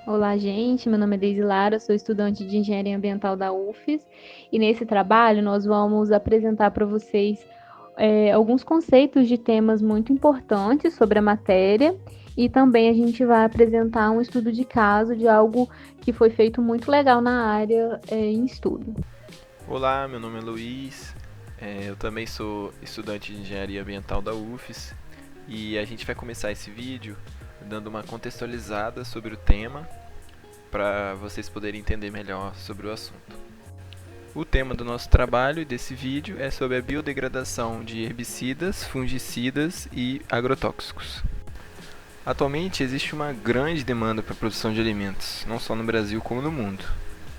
Olá, gente. Meu nome é Deise Lara, sou estudante de Engenharia Ambiental da UFES e nesse trabalho nós vamos apresentar para vocês alguns conceitos de temas muito importantes sobre a matéria e também a gente vai apresentar um estudo de caso de algo que foi feito muito legal na área em estudo. Olá, meu nome é Luiz, eu também sou estudante de Engenharia Ambiental da UFES e a gente vai começar esse vídeo dando uma contextualizada sobre o tema para vocês poderem entender melhor sobre o assunto. O tema do nosso trabalho e desse vídeo é sobre a biodegradação de herbicidas, fungicidas e agrotóxicos. Atualmente existe uma grande demanda para a produção de alimentos, não só no Brasil como no mundo,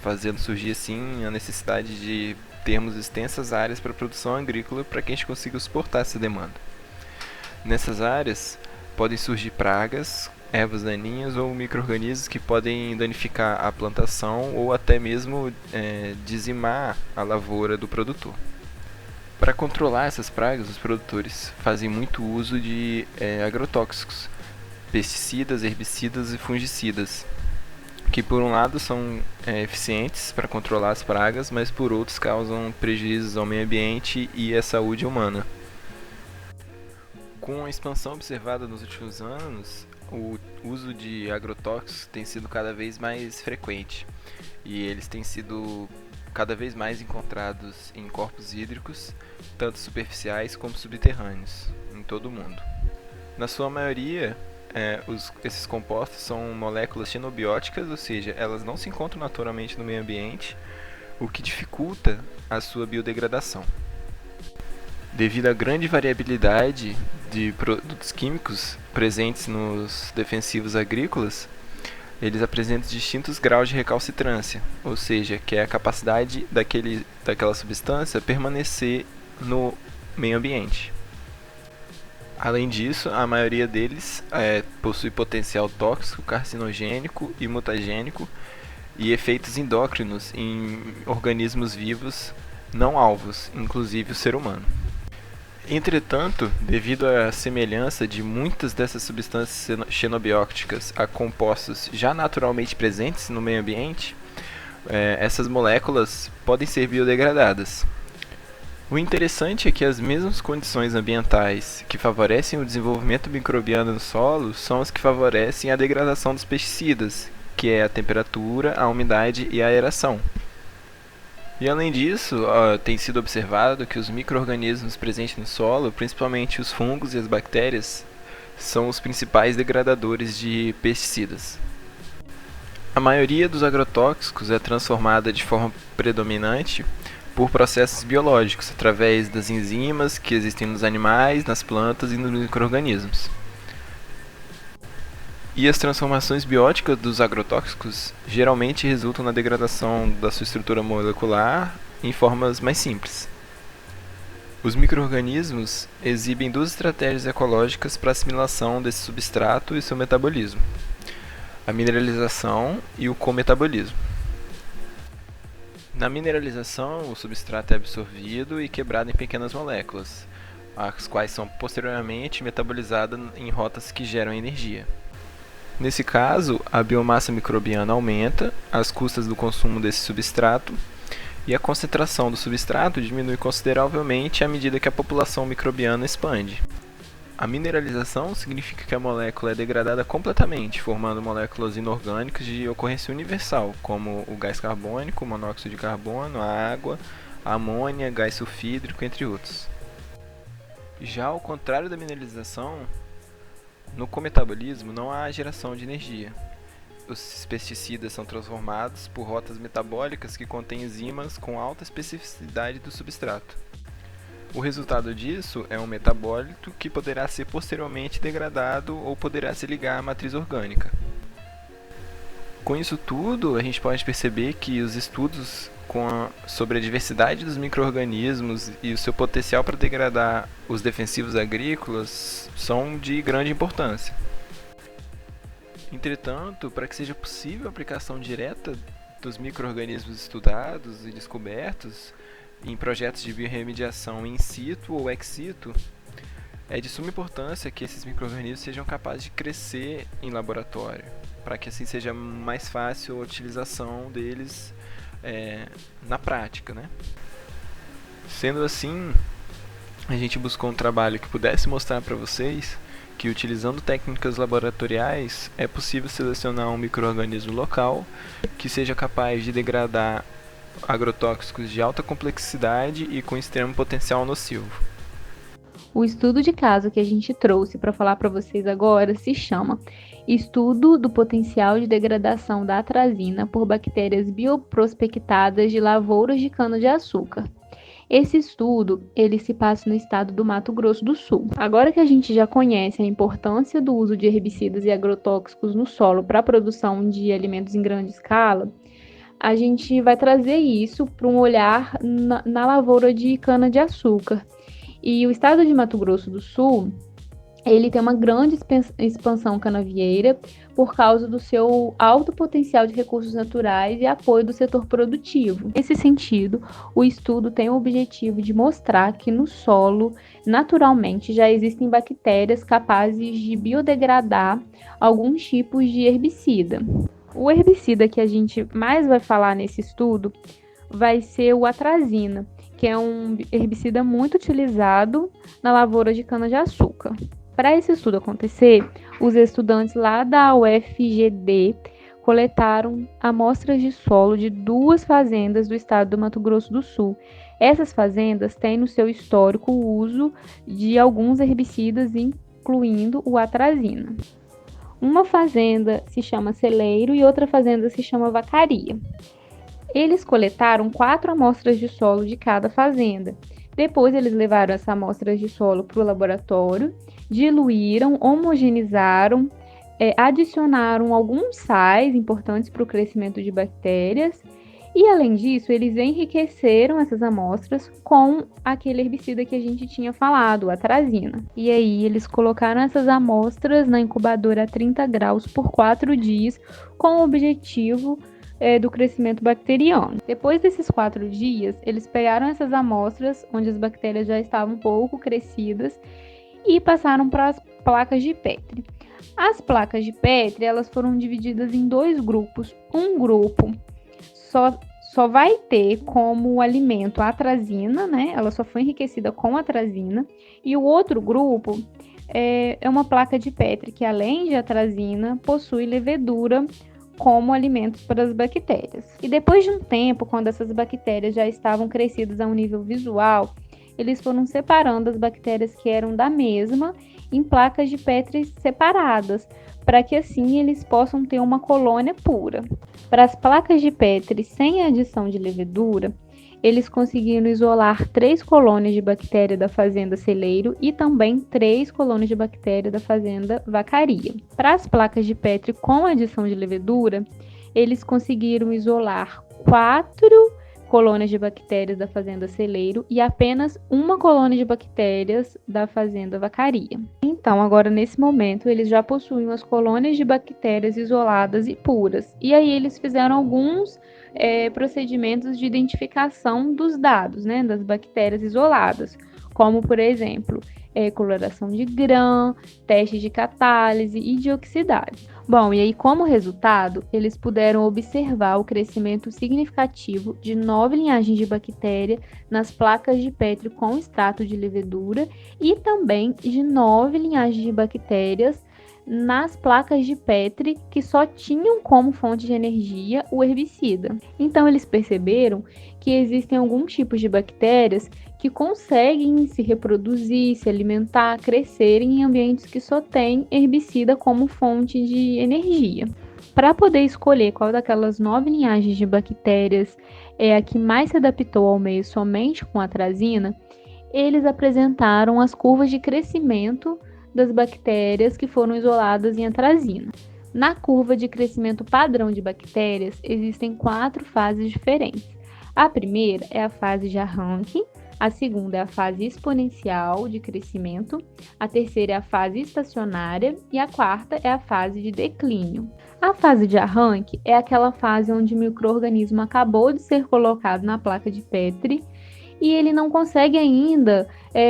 fazendo surgir assim a necessidade de termos extensas áreas para produção agrícola para que a gente consiga suportar essa demanda. Nessas áreas podem surgir pragas, ervas daninhas ou micro-organismos que podem danificar a plantação ou até mesmo dizimar a lavoura do produtor. Para controlar essas pragas, os produtores fazem muito uso de agrotóxicos, pesticidas, herbicidas e fungicidas, que por um lado são eficientes para controlar as pragas, mas por outros causam prejuízos ao meio ambiente e à saúde humana. Com a expansão observada nos últimos anos, o uso de agrotóxicos tem sido cada vez mais frequente e eles têm sido cada vez mais encontrados em corpos hídricos, tanto superficiais como subterrâneos, em todo o mundo. Na sua maioria, esses compostos são moléculas xenobióticas, ou seja, elas não se encontram naturalmente no meio ambiente, o que dificulta a sua biodegradação. Devido à grande variabilidade de produtos químicos presentes nos defensivos agrícolas, eles apresentam distintos graus de recalcitrância, ou seja, que é a capacidade daquela substância permanecer no meio ambiente. Além disso, a maioria deles possui potencial tóxico, carcinogênico e mutagênico e efeitos endócrinos em organismos vivos não alvos, inclusive o ser humano. Entretanto, devido à semelhança de muitas dessas substâncias xenobióticas a compostos já naturalmente presentes no meio ambiente, essas moléculas podem ser biodegradadas. O interessante é que as mesmas condições ambientais que favorecem o desenvolvimento microbiano no solo são as que favorecem a degradação dos pesticidas, que é a temperatura, a umidade e a aeração. E além disso, tem sido observado que os micro-organismos presentes no solo, principalmente os fungos e as bactérias, são os principais degradadores de pesticidas. A maioria dos agrotóxicos é transformada de forma predominante por processos biológicos, através das enzimas que existem nos animais, nas plantas e nos micro-organismos. E as transformações bióticas dos agrotóxicos geralmente resultam na degradação da sua estrutura molecular em formas mais simples. Os micro-organismos exibem duas estratégias ecológicas para a assimilação desse substrato e seu metabolismo: a mineralização e o cometabolismo. Na mineralização, o substrato é absorvido e quebrado em pequenas moléculas, as quais são posteriormente metabolizadas em rotas que geram energia. Nesse caso, a biomassa microbiana aumenta às custas do consumo desse substrato e a concentração do substrato diminui consideravelmente à medida que a população microbiana expande. A mineralização significa que a molécula é degradada completamente, formando moléculas inorgânicas de ocorrência universal, como o gás carbônico, o monóxido de carbono, a água, a amônia, gás sulfídrico, entre outros. Já ao contrário da mineralização, no cometabolismo não há geração de energia. Os pesticidas são transformados por rotas metabólicas que contêm enzimas com alta especificidade do substrato. O resultado disso é um metabólito que poderá ser posteriormente degradado ou poderá se ligar à matriz orgânica. Com isso tudo, a gente pode perceber que os estudos sobre a diversidade dos micro-organismos e o seu potencial para degradar os defensivos agrícolas são de grande importância. Entretanto, para que seja possível a aplicação direta dos micro-organismos estudados e descobertos em projetos de biorremediação in situ ou ex situ, é de suma importância que esses micro-organismos sejam capazes de crescer em laboratório, para que assim seja mais fácil a utilização deles na prática, né? Sendo assim, a gente buscou um trabalho que pudesse mostrar para vocês que, utilizando técnicas laboratoriais, é possível selecionar um micro-organismo local que seja capaz de degradar agrotóxicos de alta complexidade e com extremo potencial nocivo. O estudo de caso que a gente trouxe para falar para vocês agora se chama Estudo do Potencial de Degradação da Atrazina por Bactérias Bioprospectadas de Lavouras de Cana-de-Açúcar. Esse estudo, ele se passa no estado do Mato Grosso do Sul. Agora que a gente já conhece a importância do uso de herbicidas e agrotóxicos no solo para a produção de alimentos em grande escala, a gente vai trazer isso para um olhar na lavoura de cana-de-açúcar. E o estado de Mato Grosso do Sul, ele tem uma grande expansão canavieira por causa do seu alto potencial de recursos naturais e apoio do setor produtivo. Nesse sentido, o estudo tem o objetivo de mostrar que no solo, naturalmente, já existem bactérias capazes de biodegradar alguns tipos de herbicida. O herbicida que a gente mais vai falar nesse estudo vai ser o atrazina, que é um herbicida muito utilizado na lavoura de cana-de-açúcar. Para esse estudo acontecer, os estudantes lá da UFGD coletaram amostras de solo de 2 fazendas do estado do Mato Grosso do Sul. Essas fazendas têm no seu histórico o uso de alguns herbicidas, incluindo o atrazina. Uma fazenda se chama Celeiro e outra fazenda se chama Vacaria. Eles coletaram 4 amostras de solo de cada fazenda. Depois eles levaram essas amostras de solo para o laboratório, diluíram, homogeneizaram, adicionaram alguns sais importantes para o crescimento de bactérias e, além disso, eles enriqueceram essas amostras com aquele herbicida que a gente tinha falado, a atrazina. E aí eles colocaram essas amostras na incubadora a 30 graus por 4 dias com o objetivo do crescimento bacteriano. Depois desses 4 dias, eles pegaram essas amostras, onde as bactérias já estavam um pouco crescidas, e passaram para as placas de Petri. As placas de Petri, elas foram divididas em 2 grupos. Um grupo só vai ter como alimento a atrazina, né? Ela só foi enriquecida com atrazina. E o outro grupo é uma placa de Petri que, além de atrazina, possui levedura como alimentos para as bactérias. E depois de um tempo, quando essas bactérias já estavam crescidas a um nível visual, eles foram separando as bactérias que eram da mesma em placas de Petri separadas, para que assim eles possam ter uma colônia pura. Para as placas de Petri sem adição de levedura, eles conseguiram isolar 3 colônias de bactéria da fazenda Celeiro e também 3 colônias de bactéria da fazenda Vacaria. Para as placas de Petri com adição de levedura, eles conseguiram isolar 4 colônias de bactérias da fazenda Celeiro e apenas 1 colônia de bactérias da fazenda Vacaria. Então, agora nesse momento, eles já possuem as colônias de bactérias isoladas e puras. E aí eles fizeram alguns procedimentos de identificação dos dados, né, das bactérias isoladas, como, por exemplo, coloração de Gram, testes de catálise e de oxidase. Bom, e aí como resultado, eles puderam observar o crescimento significativo de 9 linhagens de bactéria nas placas de Petri com extrato de levedura e também de 9 linhagens de bactérias nas placas de Petri que só tinham como fonte de energia o herbicida. Então eles perceberam que existem alguns tipos de bactérias que conseguem se reproduzir, se alimentar, crescerem em ambientes que só têm herbicida como fonte de energia. Para poder escolher qual daquelas 9 linhagens de bactérias é a que mais se adaptou ao meio somente com a atrazina, eles apresentaram as curvas de crescimento das bactérias que foram isoladas em atrazina. Na curva de crescimento padrão de bactérias, existem 4 fases diferentes. A primeira é a fase de arranque, a segunda é a fase exponencial de crescimento, a terceira é a fase estacionária e a quarta é a fase de declínio. A fase de arranque é aquela fase onde o micro-organismo acabou de ser colocado na placa de Petri e ele não consegue ainda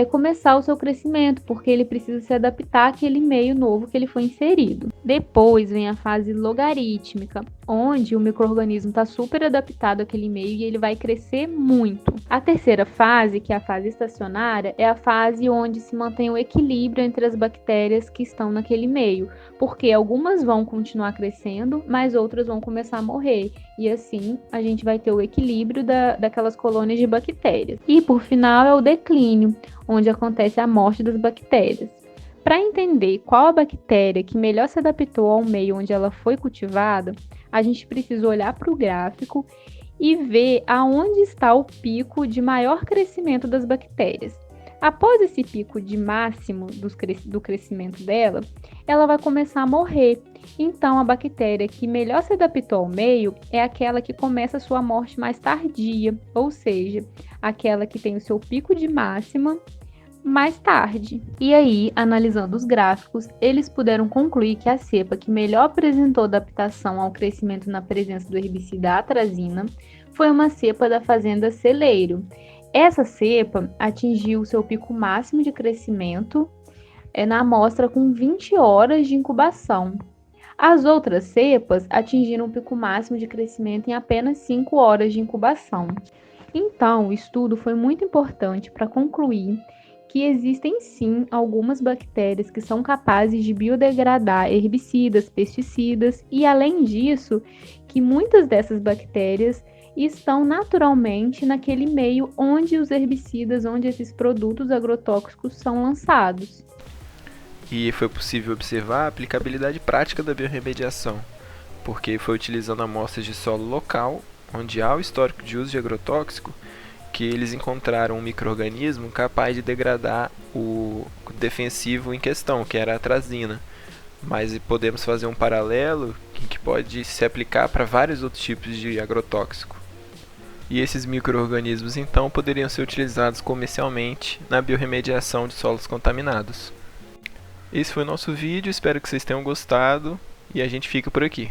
começar o seu crescimento, porque ele precisa se adaptar àquele meio novo que ele foi inserido. Depois vem a fase logarítmica, onde o micro-organismo está super adaptado àquele meio e ele vai crescer muito. A terceira fase, que é a fase estacionária, é a fase onde se mantém o equilíbrio entre as bactérias que estão naquele meio, porque algumas vão continuar crescendo, mas outras vão começar a morrer, e assim a gente vai ter o equilíbrio daquelas colônias de bactérias. E por final é o declínio, onde acontece a morte das bactérias. Para entender qual a bactéria que melhor se adaptou ao meio onde ela foi cultivada, a gente precisa olhar para o gráfico e ver aonde está o pico de maior crescimento das bactérias. Após esse pico de máximo do crescimento dela, ela vai começar a morrer. Então, a bactéria que melhor se adaptou ao meio é aquela que começa a sua morte mais tardia, ou seja, aquela que tem o seu pico de máxima mais tarde. E aí, analisando os gráficos, eles puderam concluir que a cepa que melhor apresentou adaptação ao crescimento na presença do herbicida atrazina foi uma cepa da fazenda Celeiro. Essa cepa atingiu o seu pico máximo de crescimento na amostra com 20 horas de incubação. As outras cepas atingiram o pico máximo de crescimento em apenas 5 horas de incubação. Então, o estudo foi muito importante para concluir que existem sim algumas bactérias que são capazes de biodegradar herbicidas, pesticidas e, além disso, que muitas dessas bactérias estão naturalmente naquele meio onde os herbicidas, onde esses produtos agrotóxicos são lançados. E foi possível observar a aplicabilidade prática da biorremediação, porque foi utilizando amostras de solo local, onde há o histórico de uso de agrotóxico, que eles encontraram um micro-organismo capaz de degradar o defensivo em questão, que era a atrazina. Mas podemos fazer um paralelo que pode se aplicar para vários outros tipos de agrotóxico. E esses micro-organismos então poderiam ser utilizados comercialmente na biorremediação de solos contaminados. Esse foi o nosso vídeo, espero que vocês tenham gostado e a gente fica por aqui.